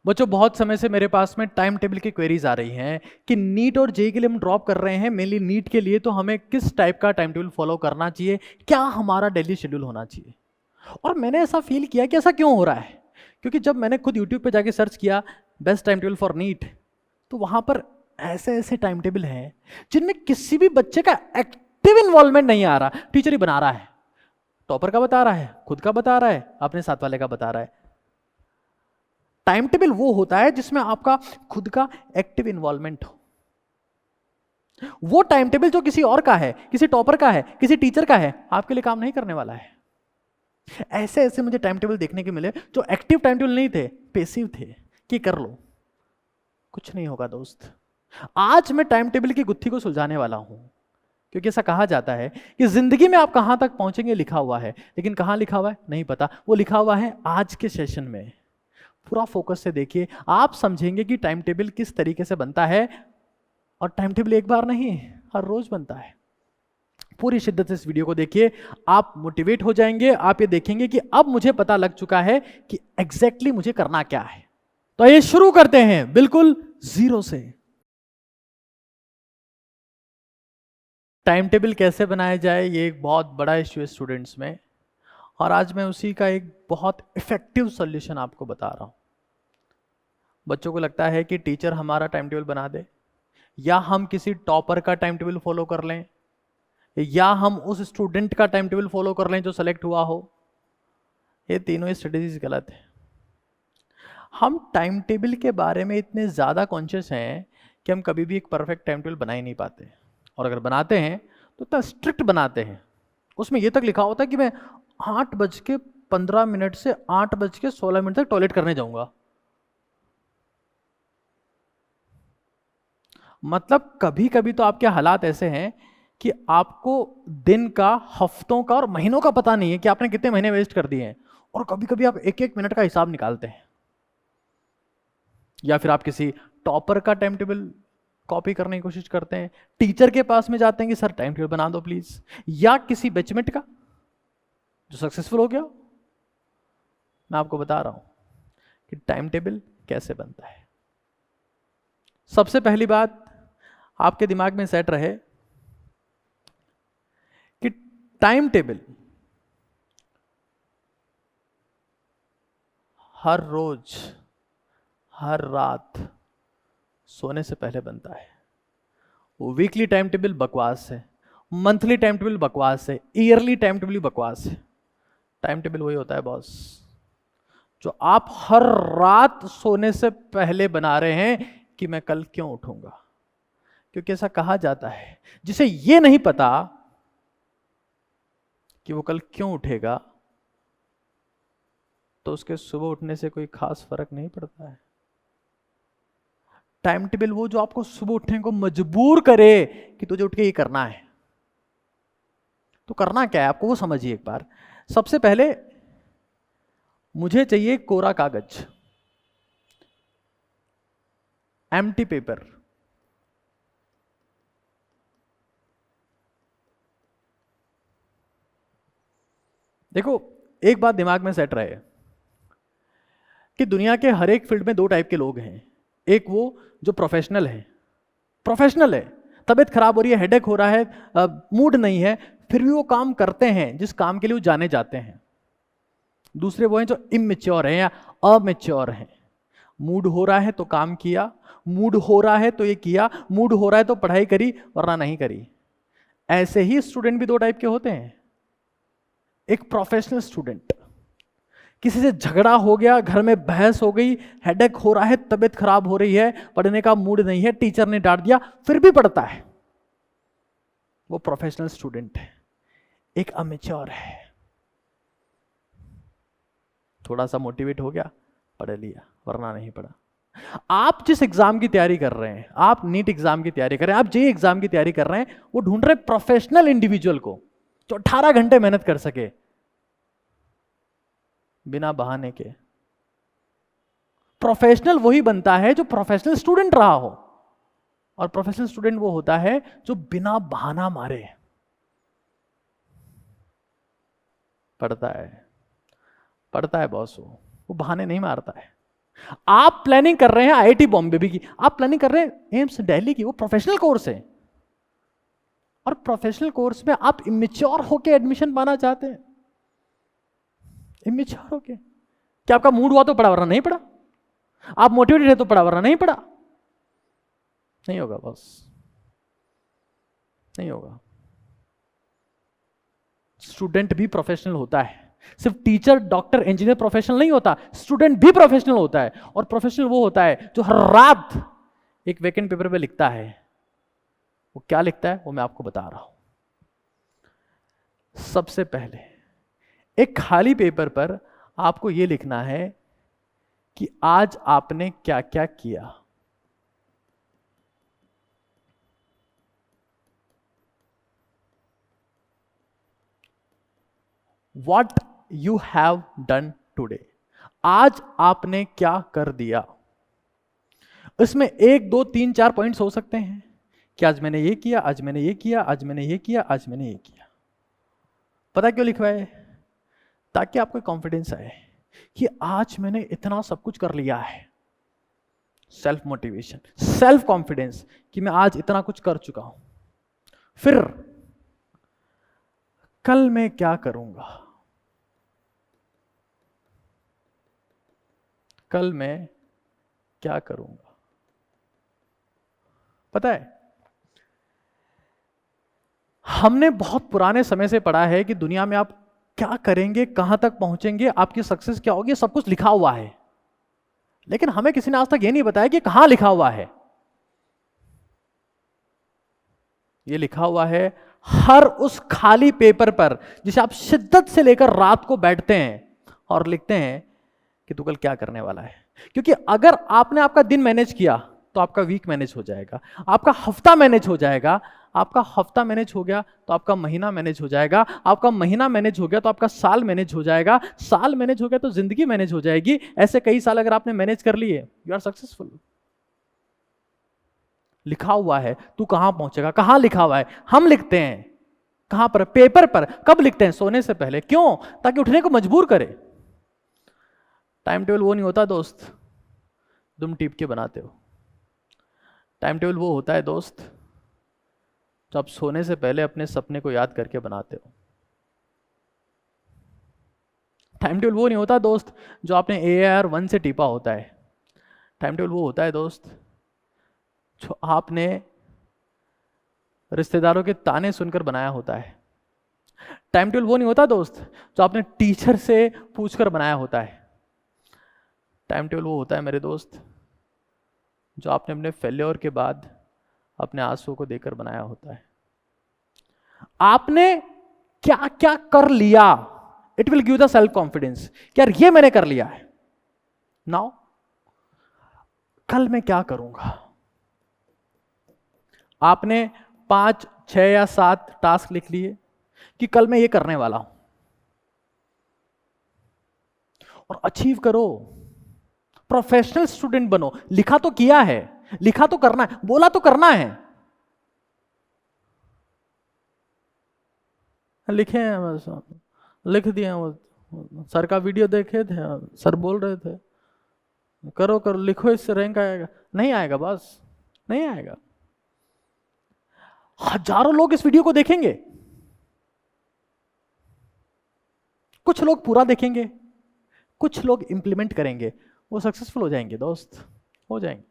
बच्चों बहुत समय से मेरे पास में टाइम टेबल की क्वेरीज आ रही हैं कि नीट और जेई के लिए हम ड्रॉप कर रहे हैं, मेनली नीट के लिए, तो हमें किस टाइप का टाइम टेबल फॉलो करना चाहिए, क्या हमारा डेली शेड्यूल होना चाहिए। और मैंने ऐसा फील किया कि ऐसा क्यों हो रहा है, क्योंकि जब मैंने खुद यूट्यूब पे जाके सर्च किया best time table for NEET, तो वहां पर ऐसे ऐसे टाइम टेबल हैं जिनमें किसी भी बच्चे का एक्टिव इन्वॉल्वमेंट नहीं आ रहा। टीचर ही बना रहा है, टॉपर का बता रहा है, खुद का बता रहा है, अपने साथ वाले का बता रहा है। टाइम टेबल वो होता है जिसमें आपका खुद का एक्टिव इन्वॉल्वमेंट हो। वो टाइम टेबल जो किसी और का है, किसी टॉपर का है, किसी टीचर का है, आपके लिए काम नहीं करने वाला है। ऐसे ऐसे मुझे टाइम टेबल देखने के मिले जो एक्टिव टाइम टेबल नहीं थे, पेसिव थे कि कर लो, कुछ नहीं होगा दोस्त। आज मैं टाइम टेबल की गुत्थी को सुलझाने वाला हूं, क्योंकि ऐसा कहा जाता है कि जिंदगी में आप कहां तक पहुंचेंगे लिखा हुआ है, लेकिन कहां लिखा हुआ है नहीं पता। वो लिखा हुआ है आज के सेशन में। पूरा फोकस से देखिए, आप समझेंगे कि टाइम टेबल किस तरीके से बनता है। और टाइम टेबल एक बार नहीं, हर रोज बनता है। पूरी शिद्दत से इस वीडियो को देखिए, आप मोटिवेट हो जाएंगे। आप ये देखेंगे कि अब मुझे पता लग चुका है कि एग्जैक्टली मुझे करना क्या है। तो ये शुरू करते हैं बिल्कुल जीरो से। टाइम टेबल कैसे बनाया जाए, ये एक बहुत बड़ा इश्यू है स्टूडेंट्स में, और आज मैं उसी का एक बहुत इफेक्टिव सॉल्यूशन आपको बता रहा हूं। बच्चों को लगता है कि टीचर हमारा टाइम टेबल बना दे, या हम किसी टॉपर का टाइम टेबल फॉलो कर लें, या हम उस स्टूडेंट का टाइम टेबल फॉलो कर लें जो सेलेक्ट हुआ हो। ये तीनों ही स्ट्रेटेजीज गलत है। हम टाइम टेबल के बारे में इतने ज़्यादा कॉन्शियस हैं कि हम कभी भी एक परफेक्ट टाइम टेबल बना ही नहीं पाते, और अगर बनाते हैं तो इतना स्ट्रिक्ट बनाते हैं, उसमें ये तक लिखा होता है कि मैं 8:15 से 8:16 तक टॉयलेट करने जाऊंगा। मतलब कभी कभी तो आपके हालात ऐसे हैं कि आपको दिन का, हफ्तों का और महीनों का पता नहीं है कि आपने कितने महीने वेस्ट कर दिए हैं, और कभी कभी आप एक एक मिनट का हिसाब निकालते हैं। या फिर आप किसी टॉपर का टाइम टेबल कॉपी करने की कोशिश करते हैं, टीचर के पास में जाते हैं कि सर टाइम टेबल बना दो प्लीज, या किसी बैचमेट का जो सक्सेसफुल हो गया। मैं आपको बता रहा हूं कि टाइम टेबल कैसे बनता है। सबसे पहली बात आपके दिमाग में सेट रहे कि टाइम टेबल हर रोज, हर रात सोने से पहले बनता है। वो वीकली टाइम टेबल बकवास है, मंथली टाइम टेबल बकवास है, ईयरली टाइम टेबल बकवास है। टाइम टेबल वही होता है बॉस जो आप हर रात सोने से पहले बना रहे हैं कि मैं कल क्यों उठूंगा। क्योंकि ऐसा कहा जाता है जिसे ये नहीं पता कि वो कल क्यों उठेगा, तो उसके सुबह उठने से कोई खास फर्क नहीं पड़ता है। टाइम टेबल वो जो आपको सुबह उठने को मजबूर करे कि तुझे उठ के ये करना है। तो करना क्या है आपको, वो समझिए एक बार। सबसे पहले मुझे चाहिए कोरा कागज, एम्प्टी पेपर। देखो, एक बात दिमाग में सेट रहे कि दुनिया के हर एक फील्ड में दो टाइप के लोग हैं। एक वो जो प्रोफेशनल है, प्रोफेशनल है, तबीयत खराब हो रही है, हेडेक हो रहा है, मूड नहीं है, फिर भी वो काम करते हैं जिस काम के लिए वो जाने जाते हैं। दूसरे वो हैं जो इमेच्योर हैं या अमेच्योर हैं। मूड हो रहा है तो काम किया, मूड हो रहा है तो ये किया, मूड हो रहा है तो पढ़ाई करी, वरना नहीं करी। ऐसे ही स्टूडेंट भी दो टाइप के होते हैं। एक प्रोफेशनल स्टूडेंट, किसी से झगड़ा हो गया, घर में बहस हो गई, हेडेक हो रहा है, तबीयत खराब हो रही है, पढ़ने का मूड नहीं है, टीचर ने डांट दिया, फिर भी पढ़ता है, वो प्रोफेशनल स्टूडेंट है। एक अमेच्योर है, थोड़ा सा मोटिवेट हो गया, पढ़ लिया, वरना नहीं पढ़ा। आप जिस एग्जाम की तैयारी कर रहे हैं, आप नीट एग्जाम की तैयारी कर रहे हैं, आप जेईई एग्जाम की तैयारी कर रहे हैं, वो ढूंढ रहे प्रोफेशनल इंडिविजुअल को जो 18 घंटे मेहनत कर सके बिना बहाने के। प्रोफेशनल वही बनता है जो प्रोफेशनल स्टूडेंट रहा हो, और प्रोफेशनल स्टूडेंट वो होता है जो बिना बहाना मारे पढ़ता है। पढ़ता है बॉस, वो बहाने नहीं मारता है। आप प्लानिंग कर रहे हैं आईआईटी बॉम्बे भी की, आप प्लानिंग कर रहे हैं एम्स दिल्ली की, वो प्रोफेशनल कोर्स है। और प्रोफेशनल कोर्स में आप इमेच्योर होके एडमिशन पाना चाहते हैं, इमेच्योर होके। क्या आपका मूड हुआ तो पढ़ा, वरना नहीं पढ़ा। आप मोटिवेटेड है तो पढ़ा, वरना नहीं पढ़ा। नहीं होगा बस, नहीं होगा। स्टूडेंट भी प्रोफेशनल होता है, सिर्फ टीचर डॉक्टर इंजीनियर प्रोफेशनल नहीं होता, स्टूडेंट भी प्रोफेशनल होता है। और प्रोफेशनल वो होता है जो हर रात एक वेकेंट पेपर पे लिखता है। वो क्या लिखता है वो मैं आपको बता रहा हूं। सबसे पहले एक खाली पेपर पर आपको यह लिखना है कि आज आपने क्या क्या किया। What you have done today, आज आपने क्या कर दिया। इसमें 1 2 3 4 पॉइंट्स हो सकते हैं कि आज मैंने ये किया, आज मैंने ये किया, आज मैंने ये किया, आज मैंने ये किया। पता क्यों लिखवाए? ताकि आपको कॉन्फिडेंस आए कि आज मैंने इतना सब कुछ कर लिया है। सेल्फ मोटिवेशन, सेल्फ कॉन्फिडेंस कि मैं आज इतना कुछ कर चुका हूं। फिर कल मैं क्या करूंगा, कल मैं क्या करूंगा। पता है, हमने बहुत पुराने समय से पढ़ा है कि दुनिया में आप क्या करेंगे, कहां तक पहुंचेंगे, आपकी सक्सेस क्या होगी, सब कुछ लिखा हुआ है। लेकिन हमें किसी ने आज तक यह नहीं बताया कि कहां लिखा हुआ है। यह लिखा हुआ है हर उस खाली पेपर पर जिसे आप शिद्दत से लेकर रात को बैठते हैं और लिखते हैं कि तू कल क्या करने वाला है। क्योंकि अगर आपने आपका दिन मैनेज किया तो आपका वीक मैनेज हो जाएगा, आपका हफ्ता मैनेज हो जाएगा, आपका हफ्ता मैनेज हो गया तो आपका महीना मैनेज हो जाएगा, आपका महीना मैनेज हो गया तो आपका साल मैनेज हो जाएगा, साल मैनेज हो गया तो जिंदगी मैनेज हो जाएगी। ऐसे कई साल अगर आपने मैनेज कर लिए, यू आर सक्सेसफुल। लिखा हुआ है तू कहां पहुंचेगा। कहां लिखा हुआ है? हम लिखते हैं कहां पर? पेपर पर। कब लिखते हैं? सोने से पहले। क्यों? ताकि उठने को मजबूर करे। टाइम टेबल वो नहीं होता दोस्त तुम टिप के बनाते हो। टाइम टेबल वो होता है दोस्त जो आप सोने से पहले अपने सपने को याद करके बनाते हो। टाइम टेबल वो नहीं होता दोस्त जो आपने AR1 से टिपा होता है। टाइम टेबल वो होता है दोस्त जो आपने रिश्तेदारों के ताने सुनकर बनाया होता है। टाइम टेबल वो नहीं होता दोस्त जो आपने टीचर से पूछकर बनाया होता है। टाइम टेबल वो होता है मेरे दोस्त जो आपने अपने फेल्योर के बाद अपने आंसुओं को देकर बनाया होता है। आपने क्या क्या कर लिया, it will give the self confidence कि यार ये मैंने कर लिया है। नाउ कल मैं क्या करूंगा। आपने 5 6 या 7 टास्क लिख लिए कि कल मैं ये करने वाला हूं और अचीव करो। प्रोफेशनल स्टूडेंट बनो। लिखा तो किया है, लिखा तो करना है, बोला तो करना है। लिखे हैं बस, लिख दिए। सर का वीडियो देखे थे, सर बोल रहे थे करो करो लिखो, इससे रैंक आएगा। नहीं आएगा, बस नहीं आएगा। हजारों लोग इस वीडियो को देखेंगे, कुछ लोग पूरा देखेंगे, कुछ लोग इंप्लीमेंट करेंगे, वो सक्सेसफुल हो जाएंगे दोस्त, हो जाएंगे।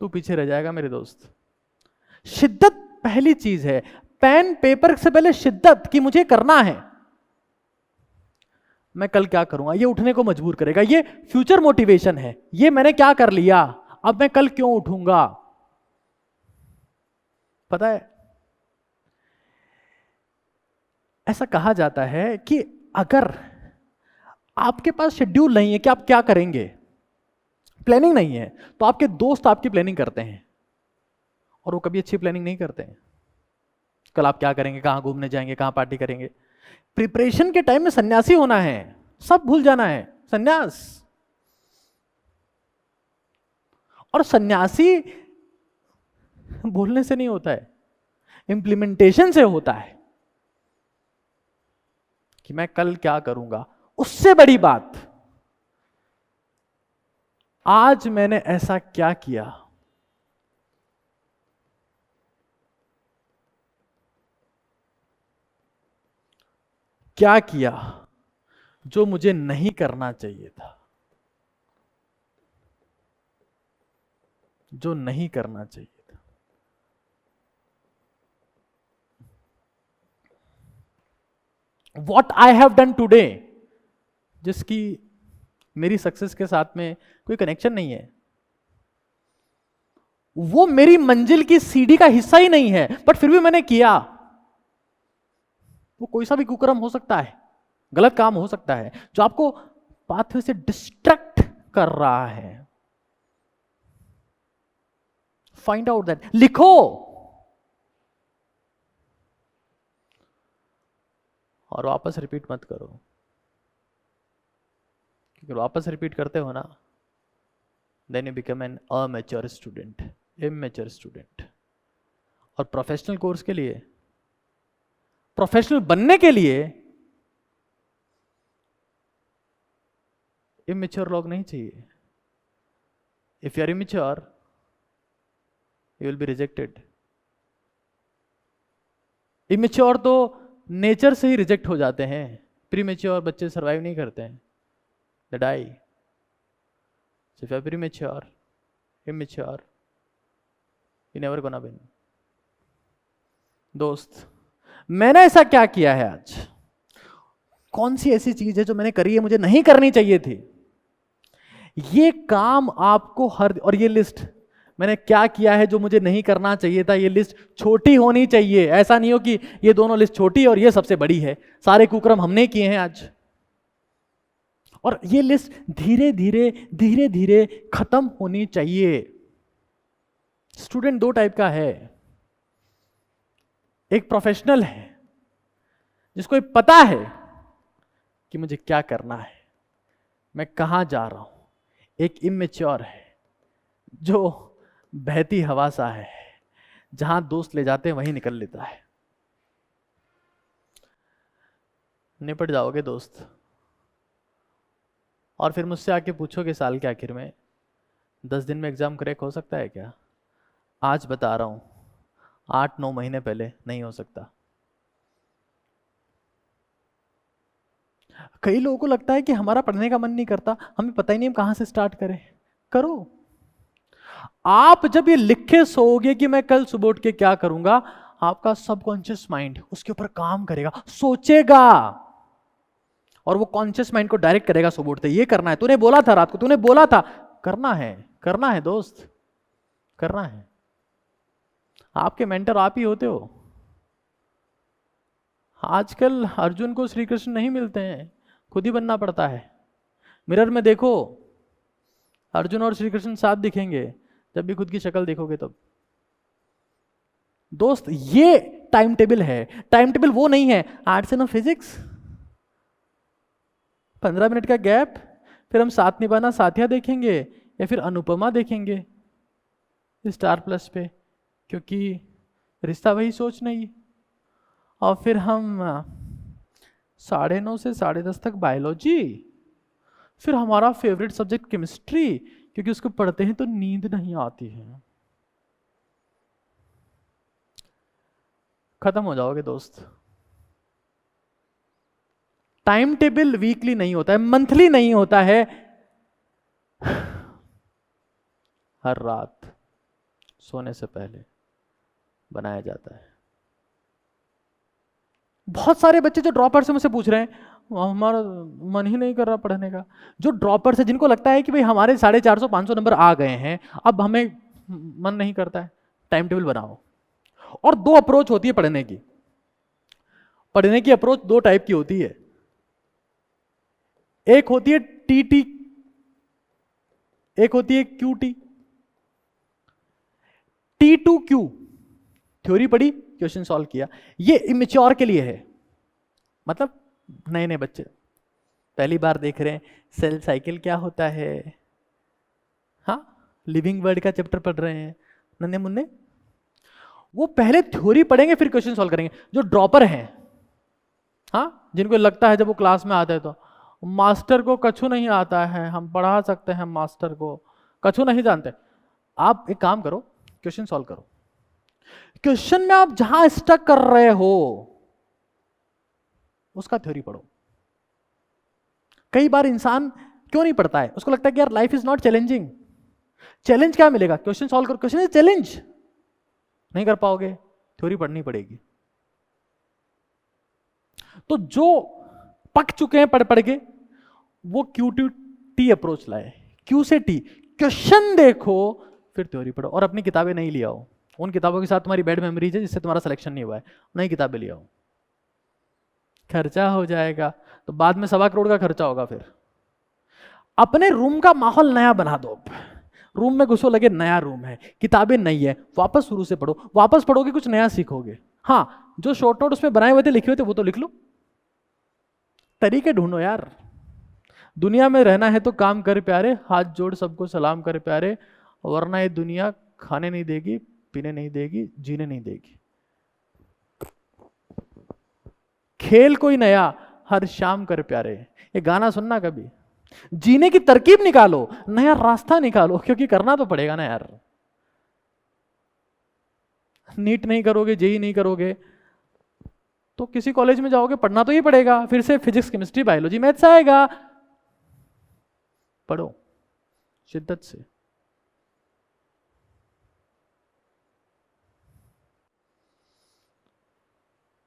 तू पीछे रह जाएगा मेरे दोस्त। शिद्दत पहली चीज है। पेन पेपर से पहले शिद्दत कि मुझे करना है, मैं कल क्या करूंगा, ये उठने को मजबूर करेगा। ये फ्यूचर मोटिवेशन है। ये मैंने क्या कर लिया, अब मैं कल क्यों उठूंगा। पता है, ऐसा कहा जाता है कि अगर आपके पास शेड्यूल नहीं है कि आप क्या करेंगे, प्लानिंग नहीं है, तो आपके दोस्त आपकी प्लानिंग करते हैं और वो कभी अच्छी प्लानिंग नहीं करते हैं। कल आप क्या करेंगे, कहां घूमने जाएंगे, कहां पार्टी करेंगे। प्रिपरेशन के टाइम में सन्यासी होना है, सब भूल जाना है, सन्यास। और सन्यासी बोलने से नहीं होता है, इंप्लीमेंटेशन से होता है कि मैं कल क्या करूंगा। उससे बड़ी बात आज मैंने ऐसा क्या किया, क्या किया जो मुझे नहीं करना चाहिए था, जो नहीं करना चाहिए था। What I have done today, जिसकी मेरी सक्सेस के साथ में कोई कनेक्शन नहीं है, वो मेरी मंजिल की सीढ़ी का हिस्सा ही नहीं है, बट फिर भी मैंने किया। वो कोई सा भी कुकर्म हो सकता है, गलत काम हो सकता है, जो आपको पाथवे से डिस्ट्रैक्ट कर रहा है। फाइंड आउट दैट, लिखो और वापस रिपीट मत करो, क्योंकि वापस रिपीट करते हो ना, then you become an amateur student, immature student. और प्रोफेशनल कोर्स के लिए, प्रोफेशनल बनने के लिए इमेच्योर लोग नहीं चाहिए। If you are immature you will be rejected. Immature तो नेचर से ही रिजेक्ट हो जाते हैं, प्रीमेच्योर बच्चे सर्वाइव नहीं करते हैं, they die. So if you are premature, immature, you never gonna win. दोस्त, मैंने ऐसा क्या किया है आज, कौन सी ऐसी चीज है जो मैंने करी है मुझे नहीं करनी चाहिए थी। ये काम आपको हर, और ये लिस्ट मैंने क्या किया है जो मुझे नहीं करना चाहिए था, ये लिस्ट छोटी होनी चाहिए। ऐसा नहीं हो कि ये दोनों लिस्ट छोटी और ये सबसे बड़ी है। सारे कुकर्म हमने किए हैं आज, और ये लिस्ट धीरे धीरे धीरे धीरे खत्म होनी चाहिए। स्टूडेंट दो टाइप का है, एक प्रोफेशनल है जिसको पता है कि मुझे क्या करना है, मैं कहां जा रहा हूं। एक इमेच्योर है जो बहती हवा सा है, जहां दोस्त ले जाते हैं वहीं निकल लेता है। निपट जाओगे दोस्त, और फिर मुझसे आके पूछोगे साल के आखिर में 10 दिन में एग्जाम क्रैक हो सकता है क्या? आज बता रहा हूं, 8-9 महीने पहले नहीं हो सकता। कई लोगों को लगता है कि हमारा पढ़ने का मन नहीं करता, हमें पता ही नहीं हम कहां से स्टार्ट करें। करो। आप जब ये लिख के सोओगे कि मैं कल सुबह उठ के क्या करूंगा, आपका सबकॉन्शियस माइंड उसके ऊपर काम करेगा, सोचेगा, और वो कॉन्शियस माइंड को डायरेक्ट करेगा सुबह उठते, ये करना है, तूने बोला था रात को, तूने बोला था, करना है दोस्त, करना है। आपके मेंटर आप ही होते हो। आजकल अर्जुन को श्री कृष्ण नहीं मिलते हैं, खुद ही बनना पड़ता है। मिरर में देखो, अर्जुन और श्री कृष्ण साथ दिखेंगे, जब भी खुद की शक्ल देखोगे तब। दोस्त, ये टाइम टेबल है। टाइम टेबल वो नहीं है आर्ट्स एंड फिजिक्स 15 मिनट का गैप, फिर हम साथ निभाना साथिया देखेंगे, या फिर अनुपमा देखेंगे स्टार प्लस पे, क्योंकि रिश्ता वही सोच नहीं। और फिर हम 9:30 से 10:30 तक बायोलॉजी, फिर हमारा फेवरेट सब्जेक्ट केमिस्ट्री, क्योंकि उसको पढ़ते हैं तो नींद नहीं आती है। खत्म हो जाओगे दोस्त। टाइम टेबल वीकली नहीं होता है, मंथली नहीं होता है, हर रात सोने से पहले बनाया जाता है। बहुत सारे बच्चे जो ड्रॉपर्स से मुझसे पूछ रहे हैं, हमारा मन ही नहीं कर रहा पढ़ने का। जो ड्रॉपर्स है, जिनको लगता है कि भाई हमारे 450-500 नंबर आ गए हैं, अब हमें मन नहीं करता है, टाइम टेबल बनाओ। और दो अप्रोच होती है पढ़ने की। पढ़ने की अप्रोच दो टाइप की होती है। एक होती है टीटी, एक होती है क्यूटी। T2Q, थ्योरी पढ़ी, क्वेश्चन सॉल्व किया। ये इमेच्योर के लिए है, मतलब नए नए बच्चे पहली बार देख रहे हैं सेल साइकिल क्या होता है, हाँ, लिविंग वर्ड का चैप्टर पढ़ रहे हैं नन्हे मुन्ने, वो पहले थ्योरी पढ़ेंगे फिर क्वेश्चन सॉल्व करेंगे। जो ड्रॉपर हैं, हाँ, जिनको लगता है जब वो क्लास में आते हैं तो मास्टर को कछु नहीं आता है, हम पढ़ा सकते हैं मास्टर को, कछु नहीं जानते। आप एक काम करो, क्वेश्चन सॉल्व करो। क्वेश्चन में आप जहां स्टक कर रहे हो उसका थ्योरी पढ़ो। कई बार इंसान क्यों नहीं पढ़ता है? उसको लगता है कि यार life is not challenging. Challenge क्या मिलेगा? क्वेश्चन सॉल्व करो। क्वेश्चन इज चैलेंज, नहीं कर पाओगे, थ्योरी पढ़नी पड़ेगी। तो जो पक चुके हैं पढ़ पढ़ के, वो क्यू टू टी अप्रोच लाए। क्यू से टी, क्वेश्चन देखो फिर थ्योरी पढ़ो। और अपनी किताबें नहीं लिया हो, उन किताबों के साथ तुम्हारी बैड मेमोरीज है जिससे तुम्हारा सिलेक्शन नहीं हुआ है, नई किताबें लिया हो। खर्चा हो जाएगा तो बाद में 1.25 करोड़ का खर्चा होगा। फिर अपने रूम का माहौल नया बना दो। रूम में घुसो, लगे नया रूम है, किताबें नई है, वापस शुरू से पढ़ो। वापस पढ़ोगे कुछ नया सीखोगे। हाँ, जो शॉर्ट नोट उसमें बनाए हुए थे, लिखे हुए थे, वो तो लिख लो। तरीके ढूंढो यार। दुनिया में रहना है तो काम कर प्यारे, हाथ जोड़ सबको सलाम कर प्यारे, वरना ये दुनिया खाने नहीं देगी, पीने नहीं देगी, जीने नहीं देगी। खेल कोई नया हर शाम कर प्यारे, ये गाना सुनना कभी। जीने की तरकीब निकालो, नया रास्ता निकालो, क्योंकि करना तो पड़ेगा ना यार। नीट नहीं करोगे, जेई नहीं करोगे, तो किसी कॉलेज में जाओगे, पढ़ना तो ही पड़ेगा। फिर से फिजिक्स, केमिस्ट्री, बायोलॉजी, मैथ्स आएगा। पढ़ो शिद्दत से।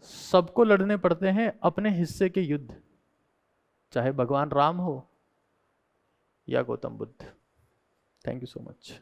सबको लड़ने पड़ते हैं अपने हिस्से के युद्ध, चाहे भगवान राम हो या Gautam Buddha. Thank you so much.